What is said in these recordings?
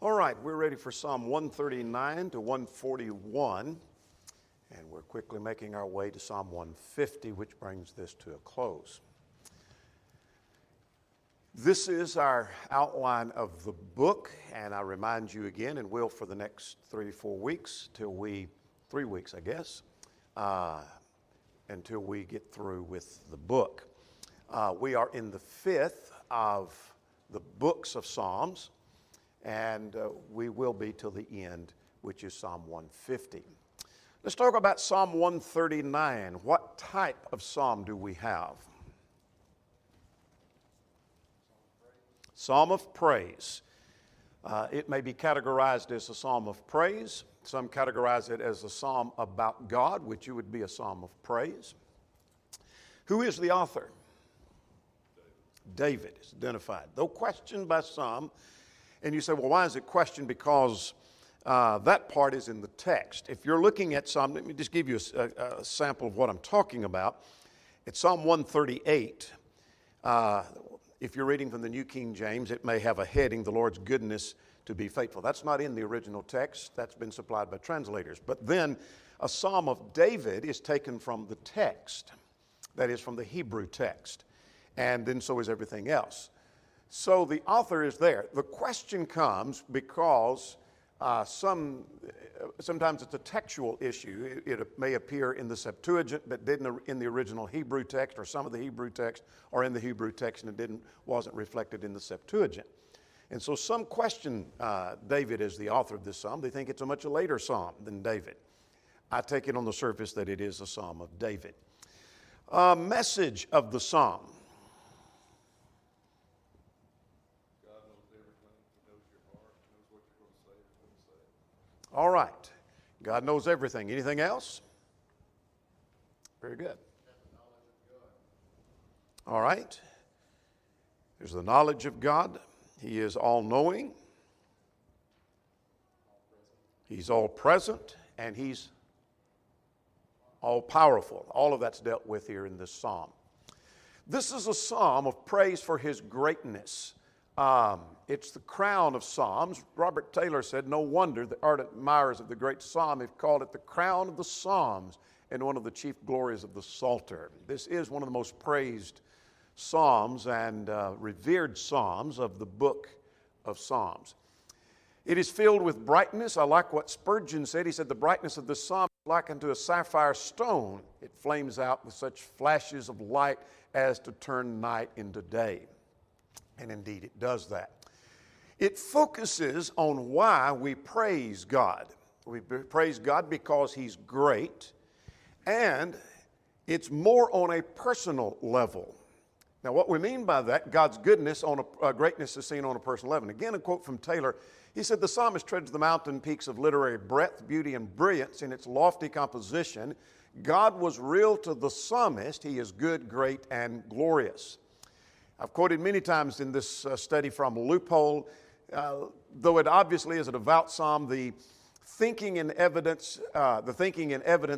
All right, we're ready for Psalm 139 to 141, and we're quickly making our way to Psalm 150, which brings this to a close. This is our outline of the book, and I remind you again, and will for the next 3-4 weeks, 3 weeks, I guess, until we get through with the book. We are in the fifth of the books of Psalms, and we will be till the end, which is Psalm 150. Let's talk about Psalm 139. What type of psalm do we have? Psalm of praise. It may be categorized as a psalm of praise. Some categorize it as a psalm about God, which would be a psalm of praise. Who is the author? David is identified. Though questioned by some, and you say, well, why is it questioned? Because that part is in the text. If you're looking at Psalm, let me just give you a sample of what I'm talking about. It's Psalm 138. If you're reading from the New King James, it may have a heading, the Lord's goodness to be faithful. That's not in the original text. That's been supplied by translators. But then a Psalm of David is taken from the text. That is from the Hebrew text. And then so is everything else. So the author is there. The question comes because sometimes it's a textual issue. It may appear in the Septuagint but didn't in the original Hebrew text, or some of the Hebrew text, or in the Hebrew text and it wasn't reflected in the Septuagint. And so some question David as the author of this psalm. They think it's a much later psalm than David. I take it on the surface that it is a psalm of David. Message of the psalm. All right. God knows everything. Anything else? Very good. All right. There's the knowledge of God. He is all-knowing. He's all-present. And He's all-powerful. All of that's dealt with here in this psalm. This is a psalm of praise for His greatness. It's the crown of psalms. Robert Taylor said, no wonder the ardent admirers of the great psalm have called it the crown of the psalms and one of the chief glories of the Psalter. This is one of the most praised psalms and revered psalms of the book of Psalms. It is filled with brightness. I like what Spurgeon said. He said, the brightness of the psalm is like unto a sapphire stone. It flames out with such flashes of light as to turn night into day. And indeed, it does that. It focuses on why we praise God. We praise God because He's great, and it's more on a personal level. Now, what we mean by that, God's goodness on greatness is seen on a personal level. And again, a quote from Taylor. He said, the psalmist treads the mountain peaks of literary breadth, beauty, and brilliance in its lofty composition. God was real to the psalmist. He is good, great, and glorious. I've quoted many times in this study from Loophole, though it obviously is a devout psalm, the thinking and evidence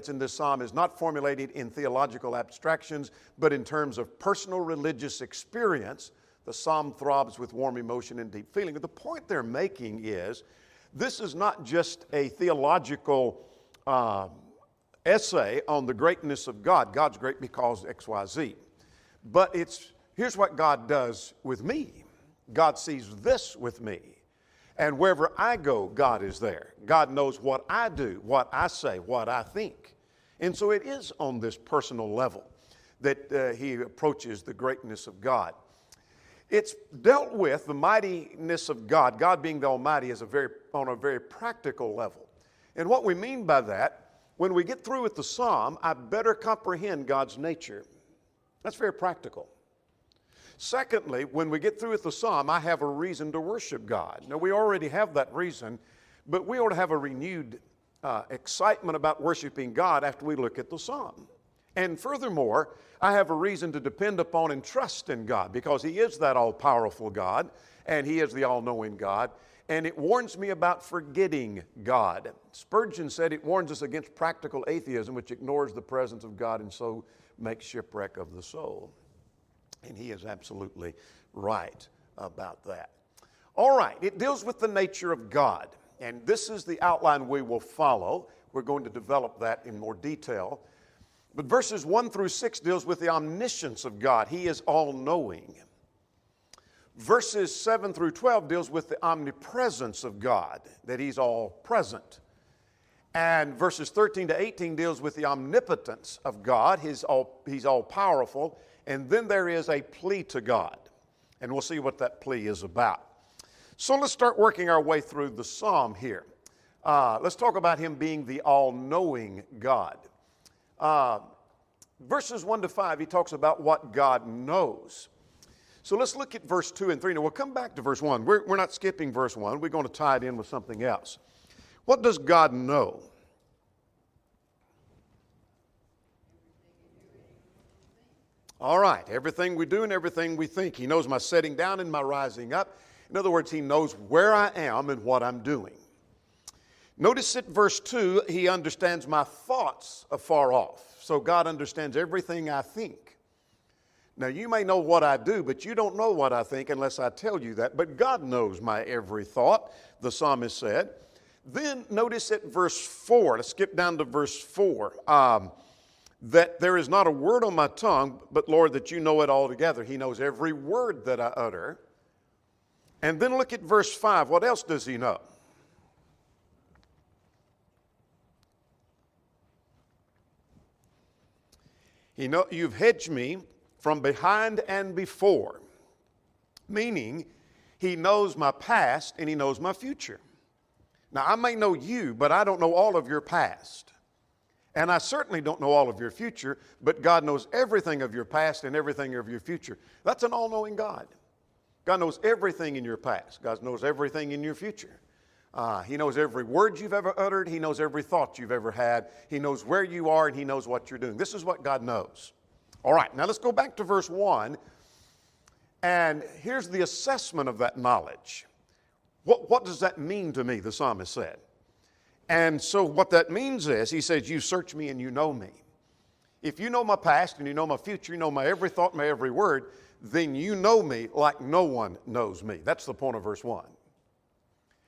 in this psalm is not formulated in theological abstractions, but in terms of personal religious experience. The psalm throbs with warm emotion and deep feeling. The point they're making is this is not just a theological essay on the greatness of God. God's great because X, Y, Z. But here's what God does with me. God sees this with me. And wherever I go, God is there. God knows what I do, what I say, what I think. And so it is on this personal level that He approaches the greatness of God. It's dealt with the mightiness of God, God being the Almighty, on a very practical level. And what we mean by that, when we get through with the psalm, I better comprehend God's nature. That's very practical. Secondly, when we get through with the psalm, I have a reason to worship God. Now, we already have that reason, but we ought to have a renewed excitement about worshiping God after we look at the psalm. And furthermore, I have a reason to depend upon and trust in God because He is that all-powerful God and He is the all-knowing God. And it warns me about forgetting God. Spurgeon said it warns us against practical atheism, which ignores the presence of God and so makes shipwreck of the soul. And he is absolutely right about that. All right, it deals with the nature of God. And this is the outline we will follow. We're going to develop that in more detail. But verses 1 through 6 deals with the omniscience of God. He is all-knowing. Verses 7 through 12 deals with the omnipresence of God, that He's all-present. And verses 13 to 18 deals with the omnipotence of God. He's all-powerful. And then there is a plea to God. And we'll see what that plea is about. So let's start working our way through the psalm here. Let's talk about Him being the all-knowing God. Verses 1 to 5, he talks about what God knows. So let's look at verse 2 and 3. Now we'll come back to verse 1. We're not skipping verse 1. We're going to tie it in with something else. What does God know? All right, everything we do and everything we think. He knows my setting down and my rising up. In other words, He knows where I am and what I'm doing. Notice at verse 2, He understands my thoughts afar off. So God understands everything I think. Now, you may know what I do, but you don't know what I think unless I tell you that. But God knows my every thought, the psalmist said. Then notice at verse 4, let's skip down to verse 4, that there is not a word on my tongue, but Lord, that you know it altogether. He knows every word that I utter. And then look at verse 5. What else does He know? You've hedged me from behind and before, meaning He knows my past and He knows my future. Now, I may know you, but I don't know all of your past. And I certainly don't know all of your future, but God knows everything of your past and everything of your future. That's an all-knowing God. God knows everything in your past. God knows everything in your future. He knows every word you've ever uttered. He knows every thought you've ever had. He knows where you are and He knows what you're doing. This is what God knows. All right, now let's go back to verse 1. And here's the assessment of that knowledge. What does that mean to me, the psalmist said. And so what that means is, he says, you search me and you know me. If you know my past and you know my future, you know my every thought, my every word, then you know me like no one knows me. That's the point of verse 1.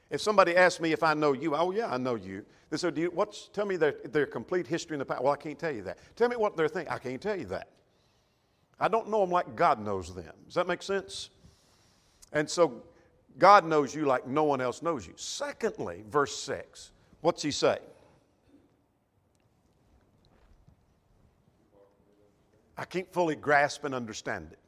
If somebody asks me if I know you, oh yeah, I know you. They say, tell me their complete history in the past. Well, I can't tell you that. Tell me what they're thinking. I can't tell you that. I don't know them like God knows them. Does that make sense? And so God knows you like no one else knows you. Secondly, verse 6, what's He say? I can't fully grasp and understand it.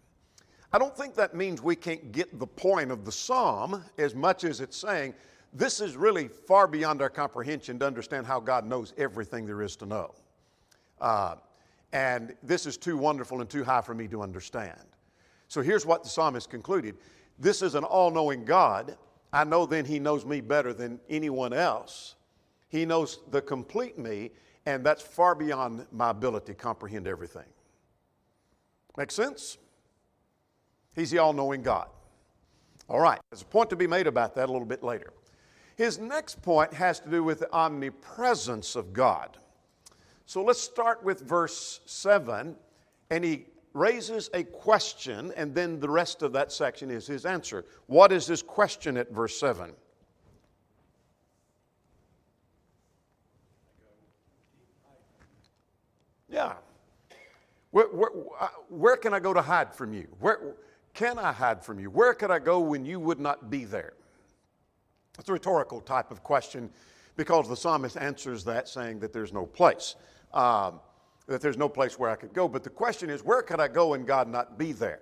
I don't think that means we can't get the point of the psalm as much as it's saying this is really far beyond our comprehension to understand how God knows everything there is to know. And this is too wonderful and too high for me to understand. So here's what the psalmist concluded. This is an all-knowing God. I know then He knows me better than anyone else. He knows the complete me, and that's far beyond my ability to comprehend everything. Make sense? He's the all-knowing God. All right, there's a point to be made about that a little bit later. His next point has to do with the omnipresence of God. So let's start with verse 7, and he raises a question, and then the rest of that section is his answer. What is his question at verse 7? Yeah. Where can I go to hide from you? Where can I hide from you? Where could I go when you would not be there? It's a rhetorical type of question because the psalmist answers that saying that there's no place, that there's no place where I could go. But the question is, where could I go and God not be there?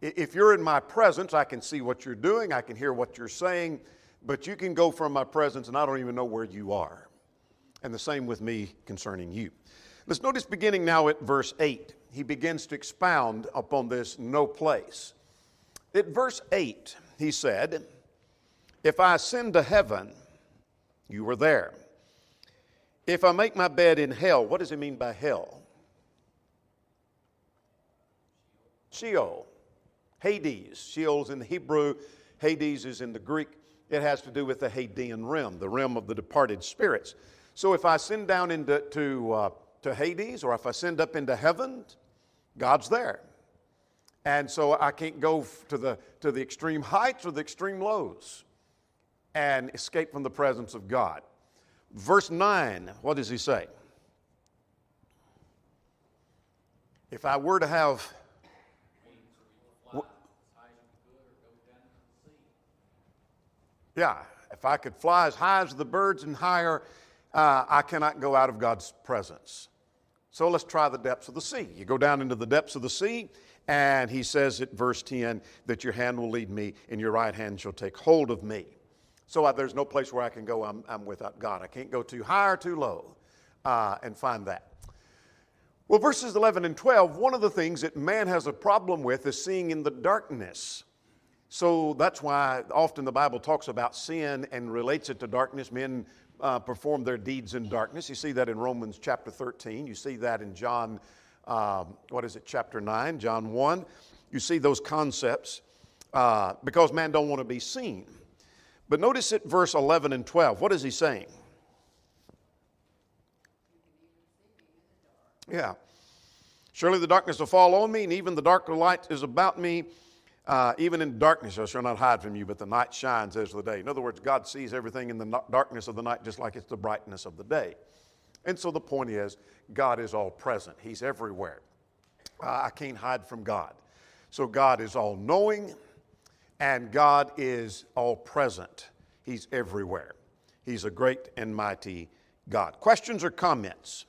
If you're in my presence, I can see what you're doing, I can hear what you're saying, but you can go from my presence and I don't even know where you are. And the same with me concerning you. Let's notice beginning now at verse 8. He begins to expound upon this no place. At verse 8, he said, if I ascend to heaven, you were there. If I make my bed in hell, what does it mean by hell? Sheol. Hades. Sheol's in the Hebrew. Hades is in the Greek. It has to do with the Hadean realm, the realm of the departed spirits. So if I ascend down to Hades, or if I ascend up into heaven, God's there. And so I can't go to the extreme heights or the extreme lows and escape from the presence of God. Verse 9, what does he say? If I were to have... Yeah, if I could fly as high as the birds and higher, I cannot go out of God's presence. So let's try the depths of the sea. You go down into the depths of the sea, and he says at verse 10 that your hand will lead me and your right hand shall take hold of me. So there's no place where I can go. I'm without God. I can't go too high or too low and find that. Well, verses 11 and 12, one of the things that man has a problem with is seeing in the darkness. So that's why often the Bible talks about sin and relates it to darkness. Men perform their deeds in darkness. You see that in Romans chapter 13. You see that in John, chapter 9, John 1. You see those concepts because man don't want to be seen. But notice at verse 11 and 12, what is he saying? Yeah. Surely the darkness will fall on me, and even the darker light is about me. Even in darkness I shall not hide from you, but the night shines as the day. In other words, God sees everything in the darkness of the night just like it's the brightness of the day. And so the point is, God is all present. He's everywhere. I can't hide from God. So God is all knowing, and God is all present. He's everywhere. He's a great and mighty God. Questions or comments?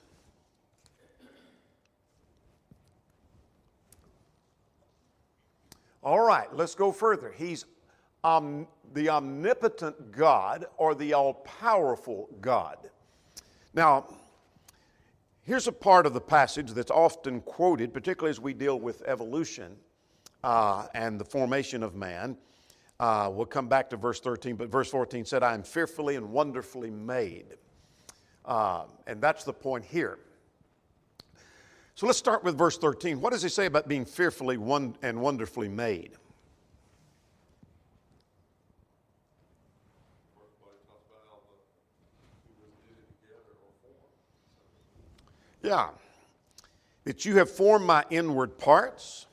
All right, let's go further. He's the omnipotent God or the all-powerful God. Now, here's a part of the passage that's often quoted, particularly as we deal with evolution and the formation of man. We'll come back to verse 13, but verse 14 said, I am fearfully and wonderfully made. And that's the point here. So let's start with verse 13. What does he say about being fearfully and wonderfully made? Yeah. That you have formed my inward parts.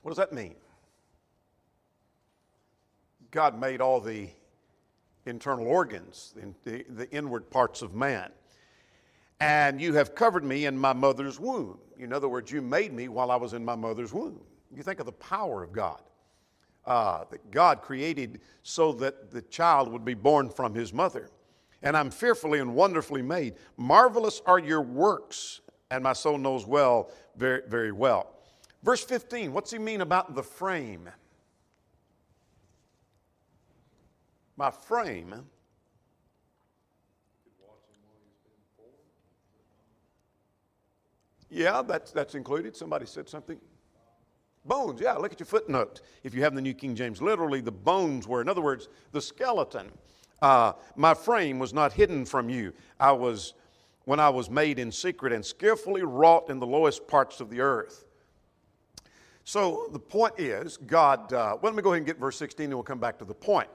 What does that mean? God made all the internal organs, the inward parts of man. And you have covered me in my mother's womb. In other words, you made me while I was in my mother's womb. You think of the power of God. That God created so that the child would be born from his mother. And I'm fearfully and wonderfully made. Marvelous are your works, and my soul knows well, very, very well. Verse 15, what's he mean about the frame? My frame. Yeah, that's included. Somebody said something. Bones, yeah, look at your footnote. If you have the New King James, literally the bones were, in other words, the skeleton. My frame was not hidden from you. When I was made in secret and skillfully wrought in the lowest parts of the earth. So the point is, God, let me go ahead and get verse 16 and we'll come back to the point.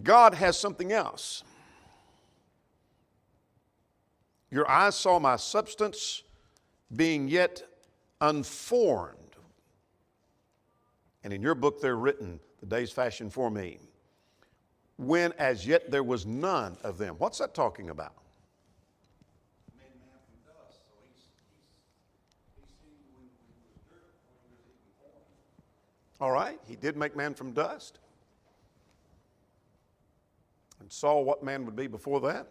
God has something else. Your eyes saw my substance being yet unformed. And in your book they're written, the days fashioned for me, when as yet there was none of them. What's that talking about? Made man from dust, so he seen when he was dirt, when he was even formed. All right, he did make man from dust. And saw what man would be before that.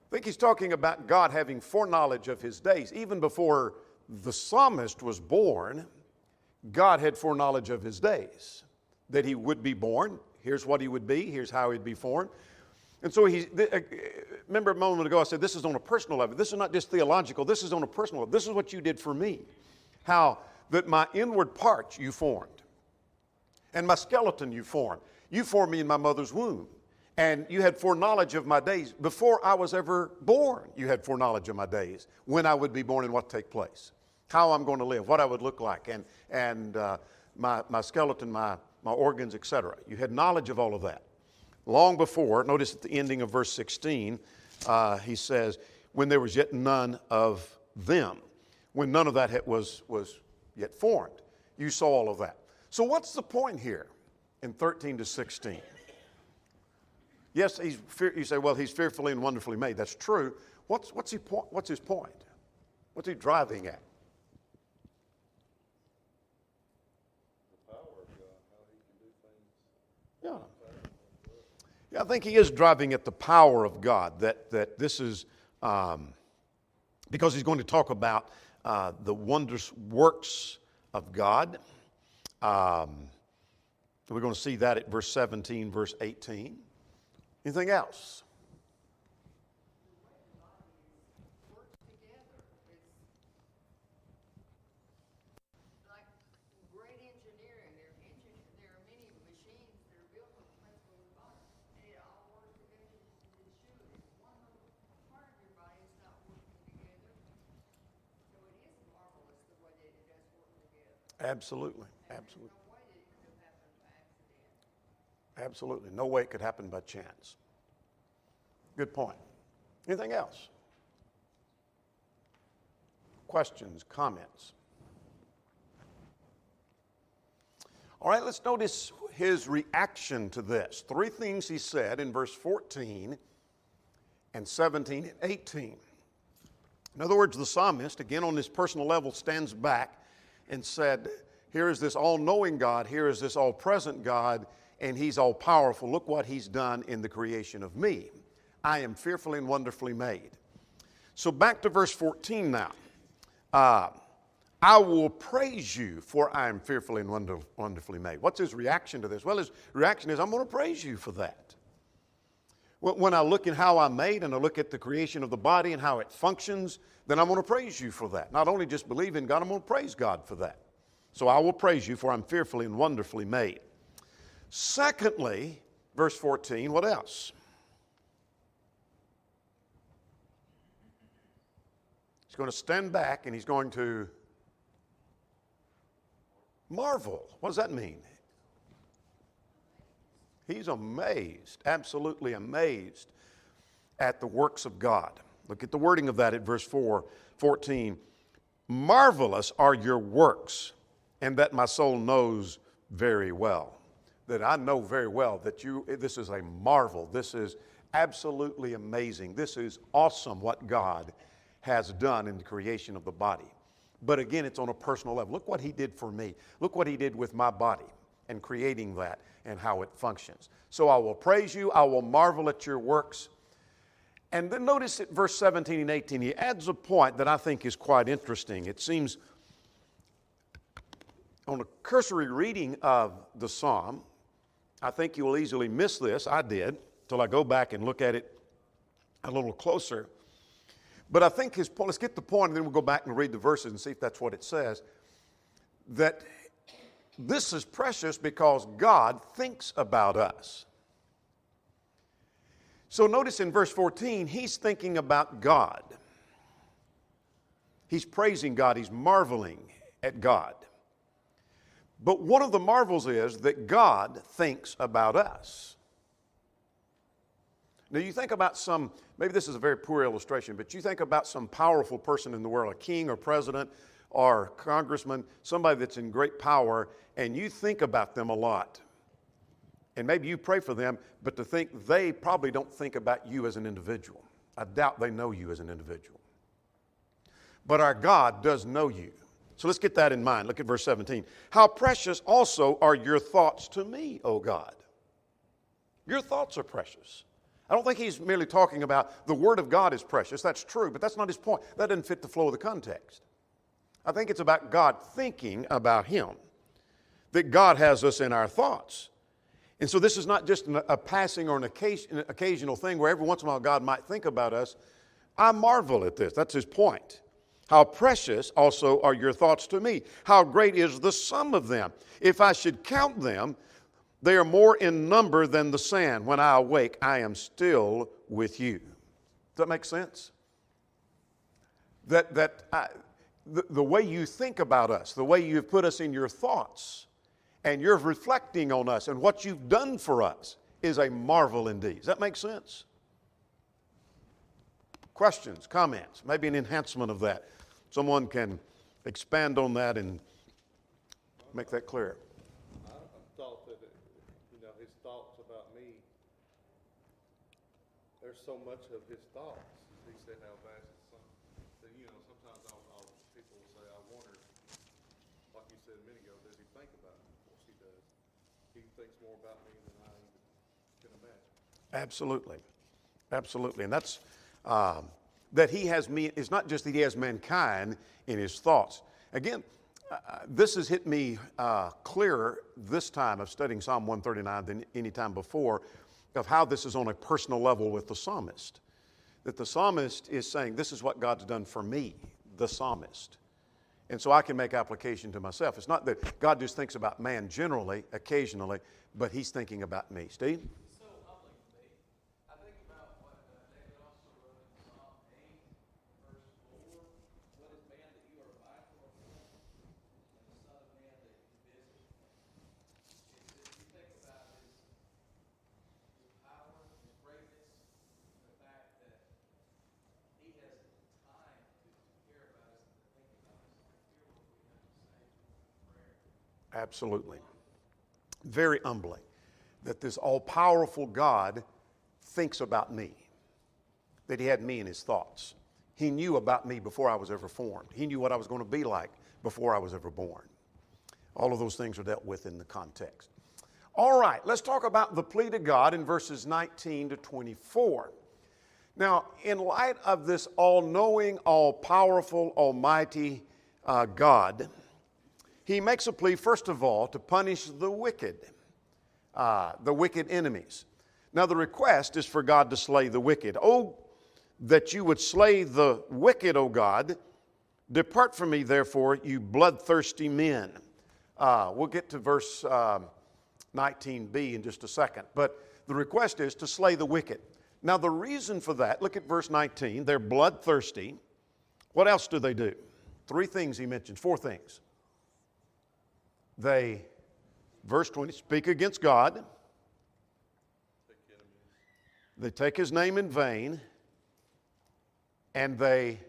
I think he's talking about God having foreknowledge of his days. Even before the psalmist was born, God had foreknowledge of his days. That he would be born. Here's what he would be. Here's how he'd be formed. And so remember a moment ago I said this is on a personal level. This is not just theological. This is on a personal level. This is what you did for me. How that my inward parts you formed. And my skeleton you formed. You formed me in my mother's womb. And you had foreknowledge of my days. Before I was ever born, you had foreknowledge of my days. When I would be born and what would take place. How I'm going to live, what I would look like. And my skeleton, my organs, etc. You had knowledge of all of that. Long before, notice at the ending of verse 16, he says, when there was yet none of them. when none of that was yet formed. You saw all of that. So what's the point here in 13 to 16? Yes, you say, well, he's fearfully and wonderfully made. That's true. What's his point? What's he driving at? The power of God, how he can do things. Yeah. Yeah, I think he is driving at the power of God, that this is, because he's going to talk about the wondrous works of God. We're going to see that at verse 17, verse 18. Anything else? Absolutely. Absolutely. Absolutely. No way it could happen by chance. Good point. Anything else? Questions, comments? All right, let's notice his reaction to this. Three things he said in verse 14 and 17 and 18. In other words, the psalmist, again on this personal level, stands back and said, here is this all-knowing God, here is this all-present God, and he's all-powerful. Look what he's done in the creation of me. I am fearfully and wonderfully made. So back to verse 14 now. I will praise you, for I am fearfully and wonderfully made. What's his reaction to this? Well, his reaction is, I'm going to praise you for that. When I look at how I'm made and I look at the creation of the body and how it functions, then I'm going to praise you for that. Not only just believe in God, I'm going to praise God for that. So I will praise you, for I'm fearfully and wonderfully made. Secondly, verse 14, what else? He's going to stand back and he's going to marvel. What does that mean? He's amazed, absolutely amazed at the works of God. Look at the wording of that at verse 14. Marvelous are your works, and that my soul knows very well. That I know very well that this is a marvel. This is absolutely amazing. This is awesome what God has done in the creation of the body. But again, it's on a personal level. Look what he did for me. Look what he did with my body and creating that and how it functions. So I will praise you. I will marvel at your works. And then notice at verse 17 and 18, he adds a point that I think is quite interesting. It seems on a cursory reading of the psalm, I think you will easily miss this. I did, till I go back and look at it a little closer. But I think his point, let's get the point and then we'll go back and read the verses and see if that's what it says. That this is precious because God thinks about us. So notice in verse 14, he's thinking about God. He's praising God. He's marveling at God. But one of the marvels is that God thinks about us. Now you think about maybe this is a very poor illustration, but you think about some powerful person in the world, a king or president or congressman, somebody that's in great power, and you think about them a lot. And maybe you pray for them, but to think they probably don't think about you as an individual. I doubt they know you as an individual. But our God does know you. So let's get that in mind. Look at verse 17. How precious also are your thoughts to me, O God. Your thoughts are precious. I don't think he's merely talking about the Word of God is precious. That's true, but that's not his point. That doesn't fit the flow of the context. I think it's about God thinking about him, that God has us in our thoughts. And so this is not just a passing or an occasional thing where every once in a while God might think about us. I marvel at this. That's his point. How precious also are your thoughts to me. How great is the sum of them. If I should count them, they are more in number than the sand. When I awake, I am still with you. Does that make sense? The way you think about us, the way you've put us in your thoughts, and you're reflecting on us and what you've done for us is a marvel indeed. Does that make sense? Questions, comments, maybe an enhancement of that. Someone can expand on that and make that clear. I thought that, his thoughts about me, there's so much of his thoughts. He said how vast is some, that, sometimes people will say, I wonder, like you said a minute ago, does he think about me? Of course he does. He thinks more about me than I even can imagine. Absolutely. Absolutely. And that's, that he has me, it's not just that he has mankind in his thoughts. Again, this has hit me clearer this time of studying Psalm 139 than any time before, of how this is on a personal level with the psalmist. That the psalmist is saying, this is what God's done for me, the psalmist. And so I can make application to myself. It's not that God just thinks about man generally, occasionally, but he's thinking about me. Steve? So humbling to me. I think about what David also wrote in Psalm 8, verse 4. What is man that you are mindful of him, and the Son of Man that you visit him? If you think about his power, his greatness, the fact that he has time to care about us and to think about us, I hear what we have to say in prayer. Absolutely. Very humbling that this all-powerful God thinks about me, that he had me in his thoughts. He knew about me before I was ever formed. He knew what I was going to be like before I was ever born. All of those things are dealt with in the context. All right, let's talk about the plea to God in verses 19 to 24. Now, in light of this all-knowing, all-powerful, almighty God, he makes a plea, first of all, to punish the wicked enemies. Now, the request is for God to slay the wicked. Oh, that you would slay the wicked, O God. Depart from me, therefore, you bloodthirsty men. We'll get to verse 19b in just a second. But the request is to slay the wicked. Now, the reason for that, look at verse 19. They're bloodthirsty. What else do they do? 3 things he mentions, 4 things. They, verse 20, speak against God. They take his name in vain. And they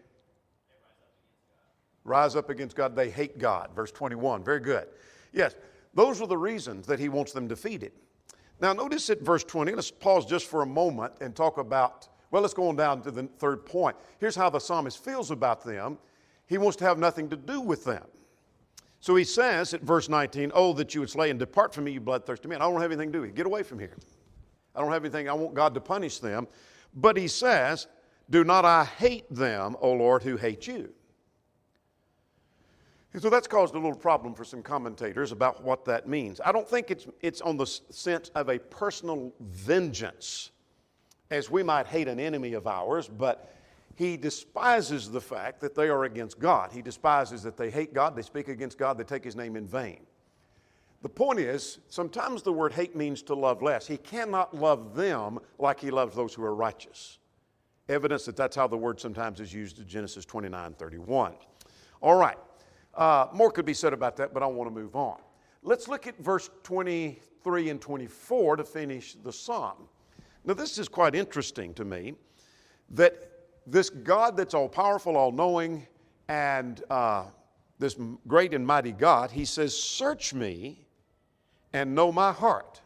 rise up against God. They hate God. Verse 21. Very good. Yes, those are the reasons that he wants them defeated. Now, notice at verse 20. Let's pause just for a moment and talk about, well, let's go on down to the third point. Here's how the psalmist feels about them. He wants to have nothing to do with them. So he says at verse 19, oh, that you would slay and depart from me, you bloodthirsty men. I don't have anything to do with it. Get away from here. I don't have anything. I want God to punish them. But he says, do not I hate them, O Lord, who hate you. And so that's caused a little problem for some commentators about what that means. I don't think it's on the sense of a personal vengeance, as we might hate an enemy of ours, but he despises the fact that they are against God. He despises that they hate God, they speak against God, they take his name in vain. The point is, sometimes the word hate means to love less. He cannot love them like he loves those who are righteous. Evidence that that's how the word sometimes is used in Genesis 29:31. All right. More could be said about that, but I want to move on. Let's look at verse 23 and 24 to finish the psalm. Now, this is quite interesting to me, that this God that's all-powerful, all-knowing, and this great and mighty God, he says, search me and know my heart.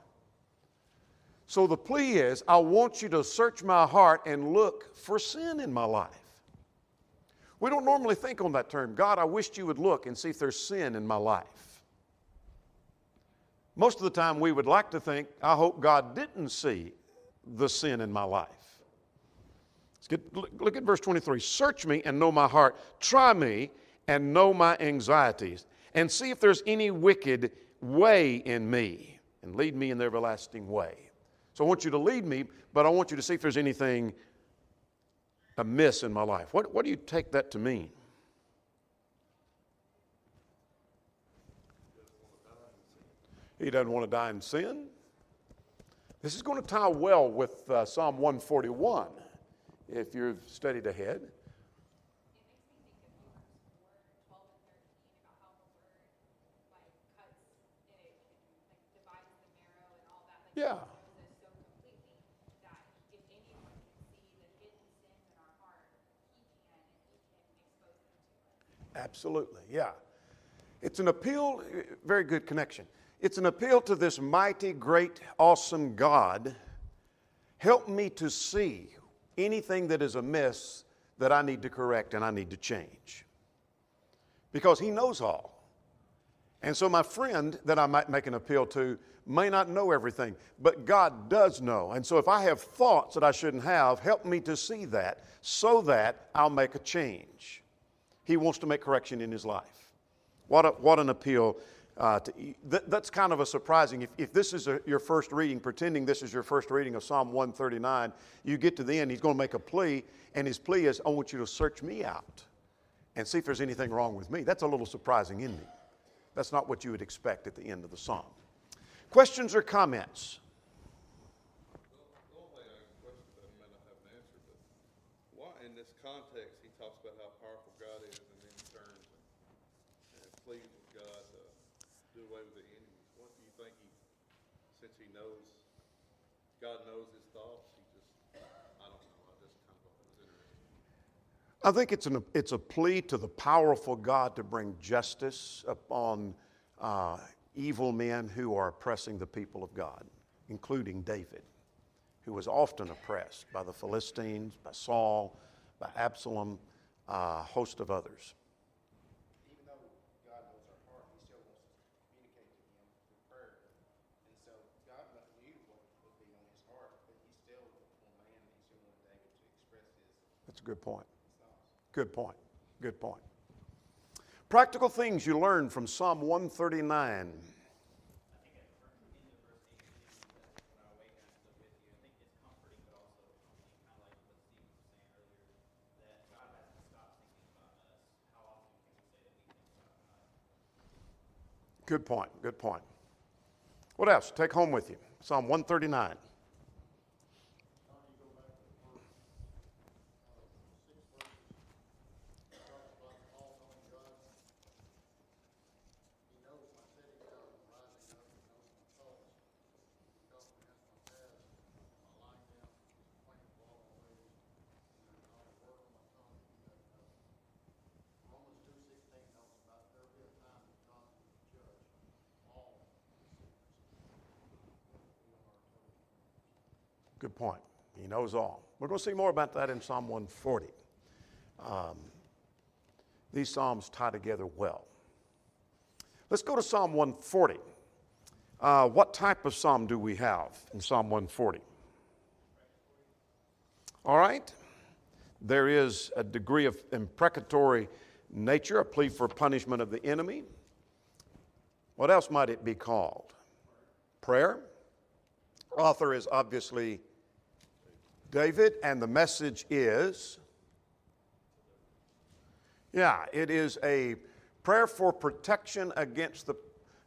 So the plea is, I want you to search my heart and look for sin in my life. We don't normally think on that term. God, I wished you would look and see if there's sin in my life. Most of the time we would like to think, I hope God didn't see the sin in my life. Look at verse 23. Search me and know my heart. Try me and know my anxieties. And see if there's any wicked way in me. And lead me in the everlasting way. So I want you to lead me, but I want you to see if there's anything amiss in my life. What do you take that to mean? He doesn't want to die in sin. This is going to tie well with Psalm 141, if you've studied ahead. Yeah. Absolutely, yeah. It's an appeal, very good connection. It's an appeal to this mighty, great, awesome God. Help me to see anything that is amiss that I need to correct and I need to change. Because He knows all. And so my friend that I might make an appeal to may not know everything, but God does know. And so if I have thoughts that I shouldn't have, help me to see that so that I'll make a change. He wants to make correction in his life. What an appeal. That's kind of a surprising. If this is your first reading, pretending this is your first reading of Psalm 139, you get to the end, he's going to make a plea, and his plea is, I want you to search me out and see if there's anything wrong with me. That's a little surprising, isn't it? That's not what you would expect at the end of the psalm. Questions or comments? The only thing I question that I may not have an answer, but why in this context he talks about how powerful God is, and then he turns and pleads with God to do away with the enemies? What do you think since he knows, God knows his thoughts, he just, I don't know, I just kind of thought it was interesting. I think it's a plea to the powerful God to bring justice upon evil men who are oppressing the people of God, including David, who was often oppressed by the Philistines, by Saul, by Absalom, a host of others. Even though God knows our heart, He still wants us to communicate to Him through prayer. And so God knew what would be on His heart, but He still wanted man, and He still wanted David to express his That's a good point. thoughts. Good point. Good point. Practical things you learn from Psalm 139. Good point. Good point. What else? Take home with you. Psalm 139. Good point. He knows all. We're going to see more about that in Psalm 140. These Psalms tie together well. Let's go to Psalm 140. What type of psalm do we have in Psalm 140? All right. There is a degree of imprecatory nature, a plea for punishment of the enemy. What else might it be called? Prayer. Author is obviously David, and the message is, it is a prayer for protection against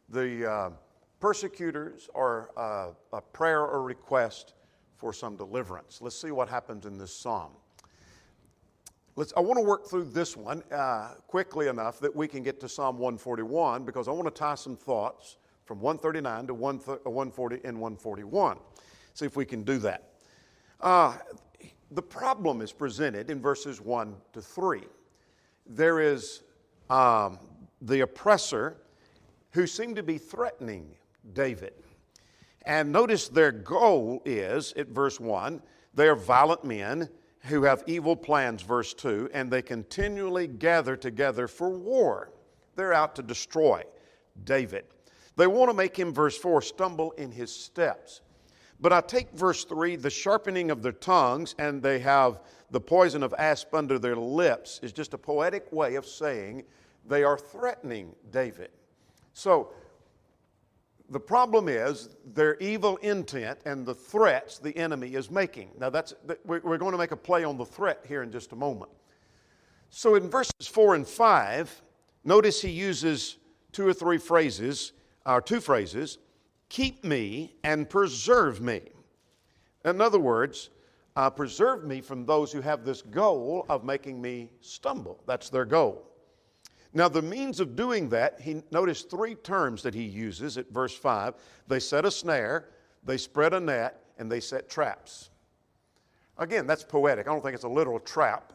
the persecutors, or a prayer or request for some deliverance. Let's see what happens in this psalm. I want to work through this one quickly enough that we can get to Psalm 141, because I want to tie some thoughts from 139 to 140 and 141. See if we can do that. The problem is presented in verses 1 to 3. There is the oppressor who seem to be threatening David. And notice their goal is, at verse 1, they are violent men who have evil plans, verse 2, and they continually gather together for war. They're out to destroy David. They want to make him, verse 4, stumble in his steps. But I take verse 3, the sharpening of their tongues, and they have the poison of asp under their lips, is just a poetic way of saying they are threatening David. So the problem is their evil intent and the threats the enemy is making. Now we're going to make a play on the threat here in just a moment. So in verses 4 and 5, notice he uses two phrases, keep me and preserve me. In other words, preserve me from those who have this goal of making me stumble. That's their goal. Now, the means of doing that, notice three terms that he uses at verse 5. They set a snare, they spread a net, and they set traps. Again, that's poetic. I don't think it's a literal trap.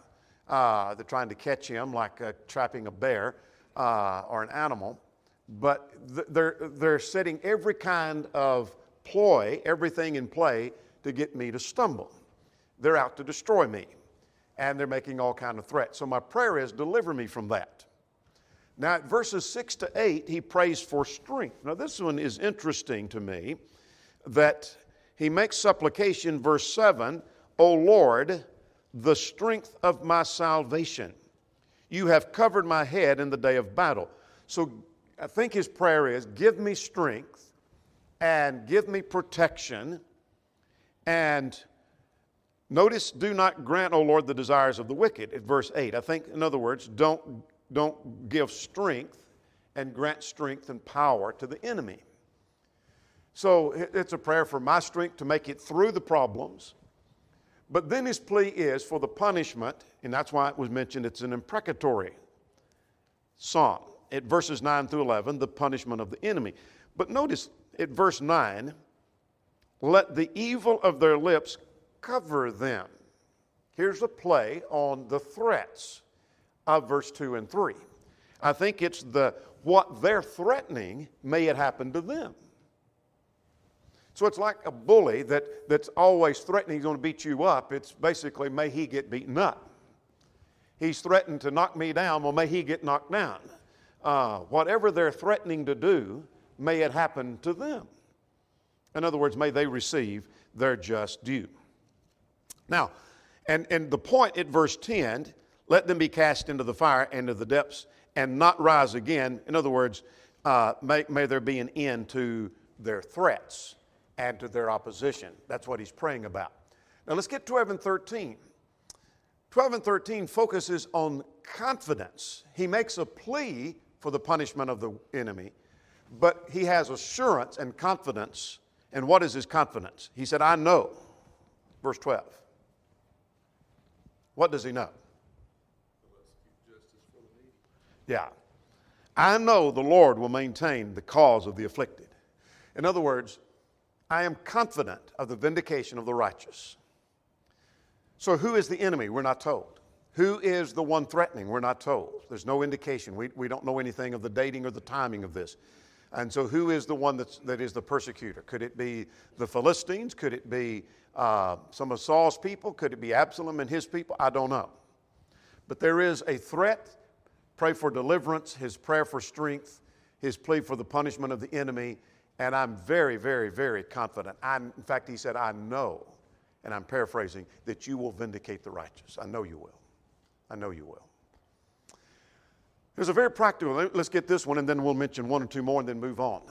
They're trying to catch him like trapping a bear or an animal. But they're setting every kind of ploy, everything in play to get me to stumble. They're out to destroy me. And they're making all kind of threats. So my prayer is, deliver me from that. Now, at verses 6 to 8, he prays for strength. Now, this one is interesting to me, that he makes supplication, verse 7, O Lord, the strength of my salvation. You have covered my head in the day of battle. So I think his prayer is, give me strength and give me protection. And notice, do not grant, O Lord, the desires of the wicked, at verse 8. I think, in other words, don't give strength and grant strength and power to the enemy. So it's a prayer for my strength to make it through the problems. But then his plea is for the punishment, and that's why it was mentioned it's an imprecatory psalm. At verses 9 through 11, the punishment of the enemy. But notice at verse 9, let the evil of their lips cover them. Here's a play on the threats of verse 2 and 3. I think it's what they're threatening, may it happen to them. So it's like a bully that's always threatening he's going to beat you up. It's basically, may he get beaten up. He's threatened to knock me down, well, may he get knocked down. Whatever they're threatening to do, may it happen to them. In other words, may they receive their just due. Now, and the point at verse 10, let them be cast into the fire and into the depths and not rise again. In other words, may there be an end to their threats and to their opposition. That's what he's praying about. Now let's get 12 and 13. 12 and 13 focuses on confidence. He makes a plea for the punishment of the enemy, but he has assurance and confidence. And what is his confidence? He said, I know. Verse 12. What does he know? Yeah. I know the Lord will maintain the cause of the afflicted. In other words, I am confident of the vindication of the righteous. So who is the enemy? We're not told. Who is the one threatening? We're not told. There's no indication. We don't know anything of the dating or the timing of this. And so who is the one that is the persecutor? Could it be the Philistines? Could it be some of Saul's people? Could it be Absalom and his people? I don't know. But there is a threat. Pray for deliverance, his prayer for strength, his plea for the punishment of the enemy. And I'm very, very, very confident. In fact, he said, I know, and I'm paraphrasing, that you will vindicate the righteous. I know you will. I know you will. There's a very practical, let's get this one and then we'll mention one or two more and then move on.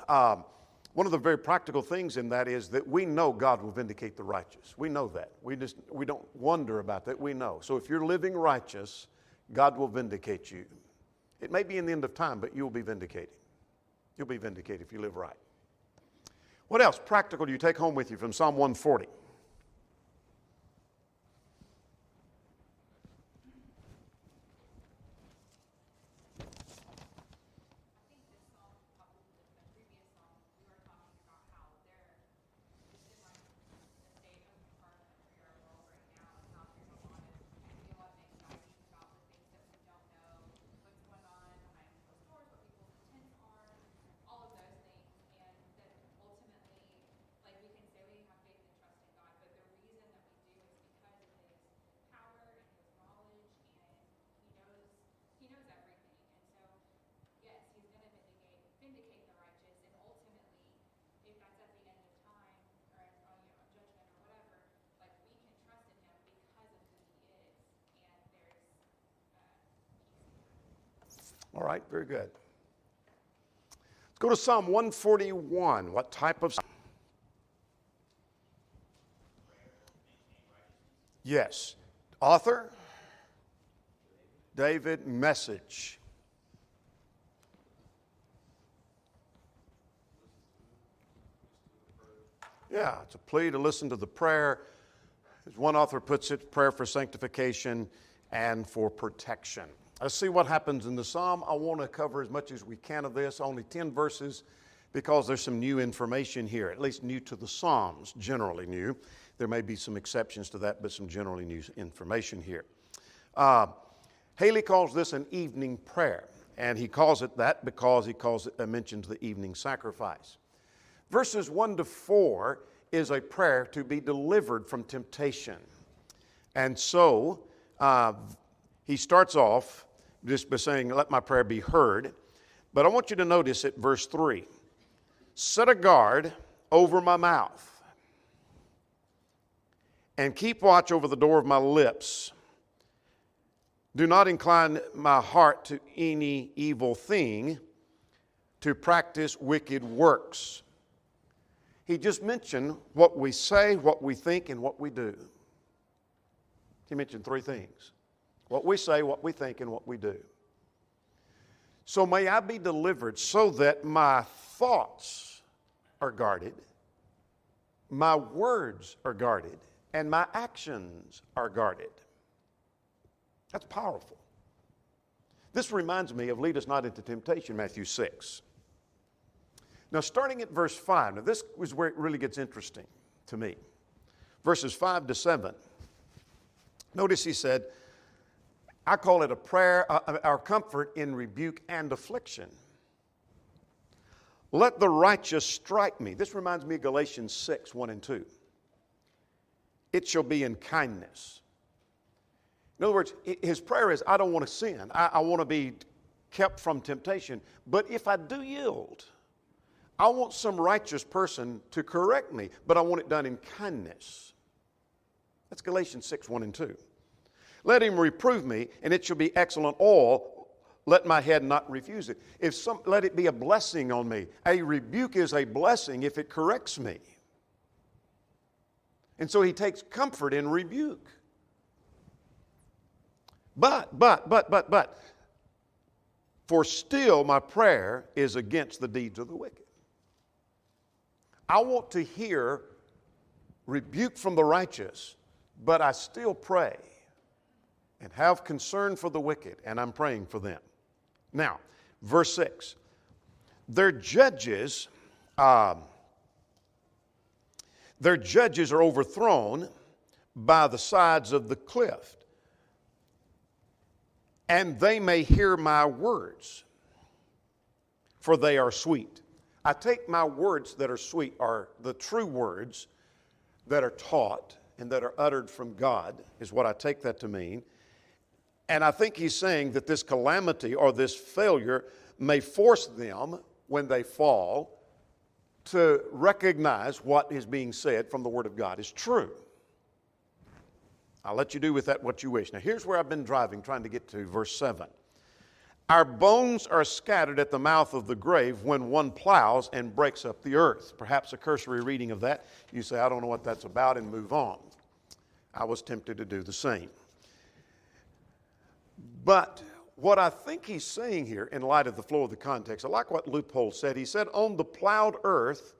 One of the very practical things in that is that we know God will vindicate the righteous. We know that. We don't wonder about that. We know. So if you're living righteous, God will vindicate you. It may be in the end of time, but you'll be vindicated. You'll be vindicated if you live right. What else practical do you take home with you from Psalm 140? All right, very good. Let's go to Psalm 141. What type of psalm? Yes. Author? David. Message. Yeah, it's a plea to listen to the prayer. As one author puts it, prayer for sanctification and for protection. Let's see what happens in the psalm. I want to cover as much as we can of this, only 10 verses, because there's some new information here, at least new to the psalms, generally new. There may be some exceptions to that, but some generally new information here. Haley calls this an evening prayer, and he calls it that because mentions the evening sacrifice. Verses 1 to 4 is a prayer to be delivered from temptation. And so he starts off just by saying, let my prayer be heard. But I want you to notice at verse 3, set a guard over my mouth and keep watch over the door of my lips. Do not incline my heart to any evil thing, to practice wicked works. He just mentioned what we say, what we think, and what we do. He mentioned three things: what we say, what we think, and what we do. So may I be delivered so that my thoughts are guarded, my words are guarded, and my actions are guarded. That's powerful. This reminds me of lead us not into temptation, Matthew 6. Now, starting at verse 5, now this is where it really gets interesting to me. Verses 5 to 7. Notice he said, I call it a prayer, our comfort in rebuke and affliction. Let the righteous strike me. This reminds me of Galatians 6, 1 and 2. It shall be in kindness. In other words, his prayer is, I don't want to sin. I want to be kept from temptation. But if I do yield, I want some righteous person to correct me, but I want it done in kindness. That's Galatians 6, 1 and 2. Let him reprove me, and it shall be excellent oil. Let my head not refuse it. Let it be a blessing on me. A rebuke is a blessing if it corrects me. And so he takes comfort in rebuke. But, for still my prayer is against the deeds of the wicked. I want to hear rebuke from the righteous, but I still pray and have concern for the wicked, and I'm praying for them. Now, verse 6. Their judges are overthrown by the sides of the cliff, and they may hear my words, for they are sweet. I take my words that are sweet are the true words that are taught and that are uttered from God, is what I take that to mean. And I think he's saying that this calamity or this failure may force them, when they fall, to recognize what is being said from the Word of God is true. I'll let you do with that what you wish. Now, here's where I've been driving, trying to get to verse 7. Our bones are scattered at the mouth of the grave when one plows and breaks up the earth. Perhaps a cursory reading of that. You say, I don't know what that's about, and move on. I was tempted to do the same. But what I think he's saying here, in light of the flow of the context, I like what Loophole said. He said, on the plowed earth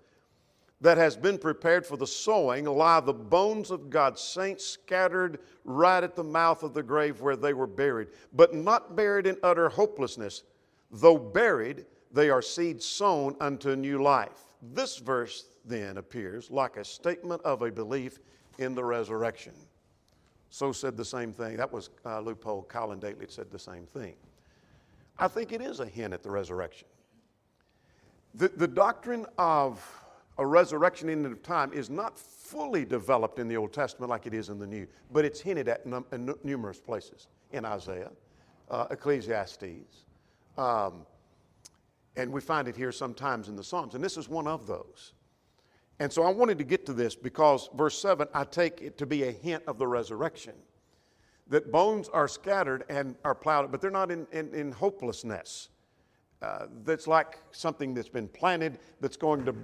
that has been prepared for the sowing lie the bones of God's saints scattered right at the mouth of the grave where they were buried, but not buried in utter hopelessness. Though buried, they are seed sown unto new life. This verse then appears like a statement of a belief in the resurrection. So said the same thing. That was Loophole. Colin Datley said the same thing. I think it is a hint at the resurrection. The doctrine of a resurrection in the end of time is not fully developed in the Old Testament like it is in the New, but it's hinted at in numerous places, in Isaiah, Ecclesiastes, and we find it here sometimes in the Psalms, and this is one of those. And so I wanted to get to this because verse 7, I take it to be a hint of the resurrection, that bones are scattered and are plowed, but they're not in hopelessness. That's like something that's been planted that's going to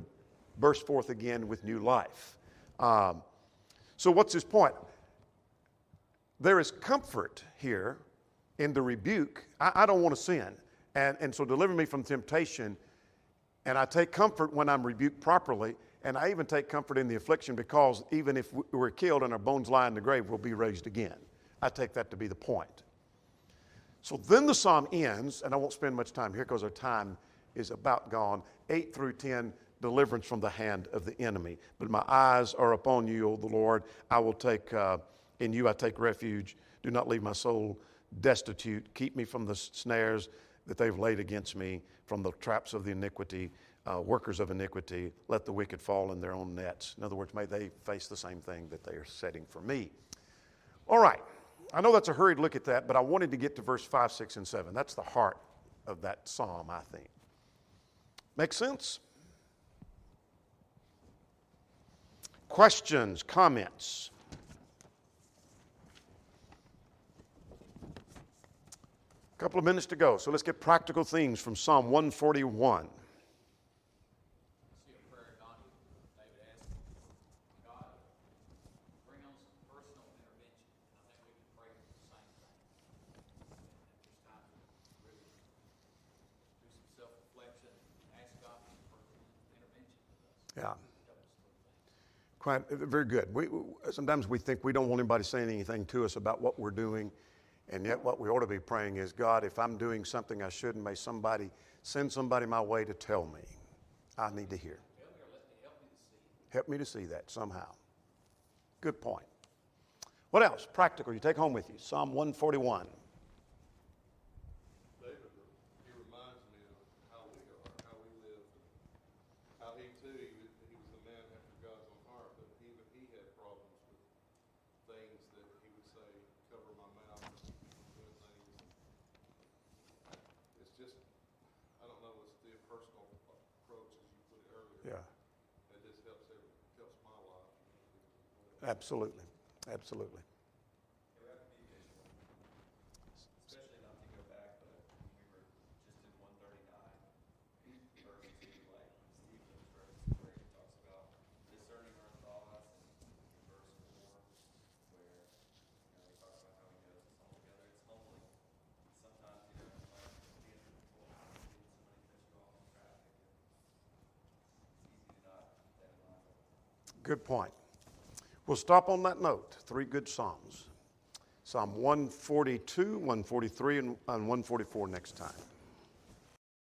burst forth again with new life. So what's his point? There is comfort here in the rebuke. I don't want to sin. And so deliver me from temptation. And I take comfort when I'm rebuked properly. And I even take comfort in the affliction because even if we're killed and our bones lie in the grave, we'll be raised again. I take that to be the point. So then the psalm ends, and I won't spend much time here because our time is about gone. 8 through 10, deliverance from the hand of the enemy. But my eyes are upon you, O the Lord. I will take, in you I take refuge. Do not leave my soul destitute. Keep me from the snares that they've laid against me, from the traps of the iniquity, workers of iniquity. Let the wicked fall in their own nets. In other words, may they face the same thing that they are setting for me. All right. I know that's a hurried look at that, but I wanted to get to verse 5, 6, and 7. That's the heart of that psalm, I think. Make sense? Questions, comments? A couple of minutes to go, so let's get practical things from Psalm 141. See a prayer Donnie, David asked, God, bring on some personal intervention. I think we can pray for the same thing. There's time to really do some self-reflection, ask God for some personal intervention with us. Yeah. Help us through things. Quite, very good. Sometimes we think we don't want anybody saying anything to us about what we're doing, and yet what we ought to be praying is, God, if I'm doing something I shouldn't, may somebody send somebody my way to tell me. I need to hear. Tell me or let me help me to see. Help me to see that somehow. Good point. What else? Practical. You take home with you. Psalm 141. David, he reminds me of how we are, how we live, and how he too, he was a man after God's own heart, but even he had problems with things that he would say, cover my mouth, doing things. It's just, I don't know, it's the impersonal approach as you put it earlier. Yeah, It just helps my life. absolutely. Absolutely. We have to be visual, especially not to go back, but we were just in 139, verse 2, like Steve was referencing, where he talks about discerning our thoughts, and verse 4, where he talks about how he knows it's all together. It's humbling. Sometimes, like being in the pool, somebody cuts you off in traffic, and it's easy to not keep that in mind. Good point. We'll stop on that note. 3 good Psalms. Psalm 142, 143, and 144 next time.